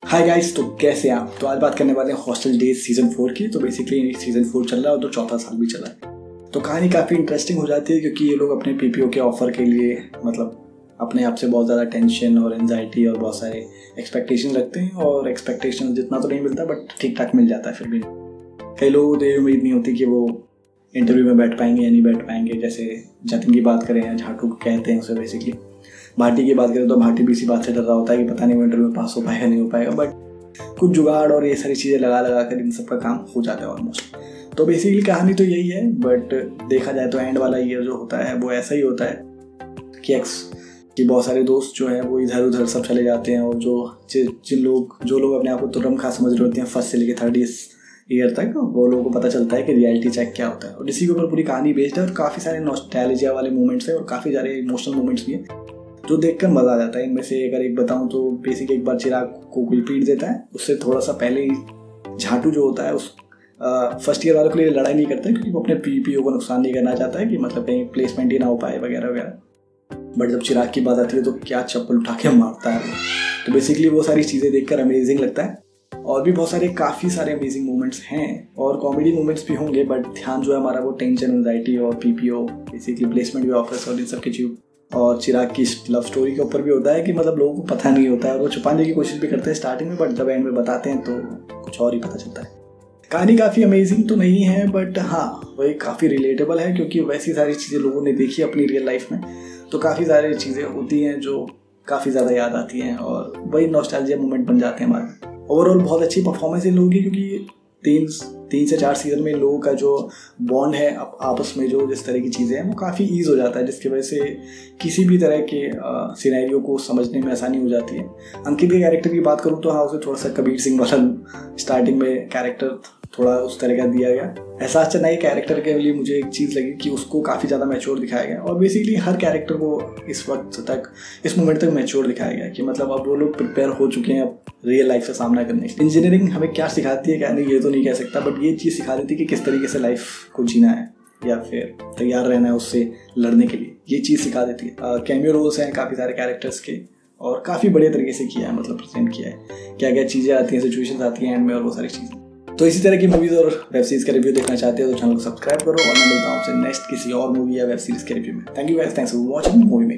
Hi guys, तो कैसे हैं आप। तो आज बात करने वाले हैं हॉस्टल डेज सीजन 4 की। तो बेसिकली सीजन 4 चल रहा है और तो चौथा साल भी चला है। तो कहानी काफ़ी इंटरेस्टिंग हो जाती है क्योंकि ये लोग अपने पीपीओ के ऑफर के लिए अपने आप से बहुत ज़्यादा टेंशन और एंजाइटी और बहुत सारे एक्सपेक्टेशन रखते हैं। और एक्सपेक्टेशन जितना तो नहीं मिलता बट ठीक ठाक मिल जाता है। फिर भी कई लोगों को ये उम्मीद नहीं होती कि वो इंटरव्यू में बैठ पाएंगे या नहीं बैठ पाएंगे। जैसे जतिन की बात करें या झाटू कहते हैं उसे, बेसिकली भाटी की बात करें तो भाटी भी इसी बात से डर रहा होता है कि पता नहीं वो इंटरव्यू में पास हो पाएगा नहीं हो पाएगा। बट कुछ जुगाड़ और ये सारी चीज़ें लगा लगा कर इन सब का काम हो जाता है ऑलमोस्ट। तो बेसिकली कहानी तो यही है, बट देखा जाए तो एंड वाला ईयर जो होता है वो ऐसा ही होता है कि बहुत सारे दोस्त जो हैं वो इधर उधर सब चले जाते हैं। और जो लोग अपने आप को तुरंत खास समझ रहे होते हैं फर्स्ट से लेकर थर्ड ईयर तक, वो लोगों को पता चलता है कि रियलिटी चेक क्या होता है। और इसी के ऊपर पूरी कहानी बेस्ड है और काफ़ी सारे नॉस्टैल्जिया वाले मोमेंट्स हैं और काफ़ी सारे इमोशनल मोमेंट्स भी हैं जो देखकर मज़ा आ जाता है। इनमें से अगर एक बताऊं तो बेसिक एक बार चिराग को कोई पीट देता है, उससे थोड़ा सा पहले ही झाटू जो होता है उस फर्स्ट ईयर वालों के लिए लड़ाई नहीं करता है क्योंकि वो अपने पीपीओ को नुकसान नहीं करना चाहता है कि कहीं प्लेसमेंट ही ना हो पाए वगैरह वगैरह। बट जब चिराग की बात आती है तो क्या चप्पल उठा के मारता है वो। तो बेसिकली वो सारी चीज़ें देखकर अमेजिंग लगता है। और भी बहुत सारे काफ़ी सारे अमेजिंग मोमेंट्स हैं और कॉमेडी मोमेंट्स भी होंगे, बट ध्यान जो है हमारा वो टेंशन, एंजाइटी और पीपीओ, बेसिकली प्लेसमेंट भी ऑफर्स और इन सब की और चिराग की लव स्टोरी के ऊपर भी होता है कि लोगों को पता नहीं होता है और वो छुपाने की कोशिश भी करते हैं स्टार्टिंग में, बट जब एंड में बताते हैं तो कुछ और ही पता चलता है। कहानी काफ़ी अमेजिंग तो नहीं है, बट हाँ वही काफ़ी रिलेटेबल है क्योंकि वैसी सारी चीज़ें लोगों ने देखी अपनी रियल लाइफ में। तो काफ़ी सारी चीज़ें होती हैं जो काफ़ी ज़्यादा याद आती हैं और वही नॉस्टैल्जिया मोमेंट बन जाते हैं हमारे। ओवरऑल बहुत अच्छी परफॉर्मेंस इन लोगों की क्योंकि 3 से 4 सीजन में इन लोगों का जो बॉन्ड है आपस में, जो जिस तरह की चीज़ें हैं वो काफ़ी ईज हो जाता है, जिसकी वजह से किसी भी तरह के सिनेरियो को समझने में आसानी हो जाती है। अंकित के कैरेक्टर की बात करूँ तो हाँ, उसे थोड़ा सा कबीर सिंह वाला स्टार्टिंग में कैरेक्टर थोड़ा उस तरह का दिया गया। एहसास चेन्नई कैरेक्टर के लिए मुझे एक चीज़ लगी कि उसको काफ़ी ज़्यादा मैच्योर दिखाया गया और बेसिकली हर कैरेक्टर को इस वक्त तक, इस मोमेंट तक मैच्योर दिखाया गया कि अब वो लोग प्रिपेयर हो चुके हैं अब रियल लाइफ से सामना करने के। इंजीनियरिंग हमें क्या सिखाती है क्या नहीं ये तो नहीं कह सकता, बट ये चीज़ सिखा देती है कि किस तरीके से लाइफ को जीना है या फिर तैयार रहना है उससे लड़ने के लिए, ये चीज़ सिखा देती है। कैमियो रोल्स हैं काफ़ी सारे कैरेक्टर्स के और काफ़ी बढ़िया तरीके से किया है, प्रेजेंट किया है, क्या क्या चीज़ें आती हैं, सिचुएशंस आती हैं एंड में और वो सारी चीज़ें। तो इसी तरह की मूवीज़ और वेब सीरीज़ का रिव्यू देखना चाहते हो तो चैनल को सब्सक्राइब करो और मैं मिलता हूँ आपसे नेक्स्ट किसी और मूवी या वेब सीरीज़ के रिव्यू में। Thank you guys, thanks for watching movie में।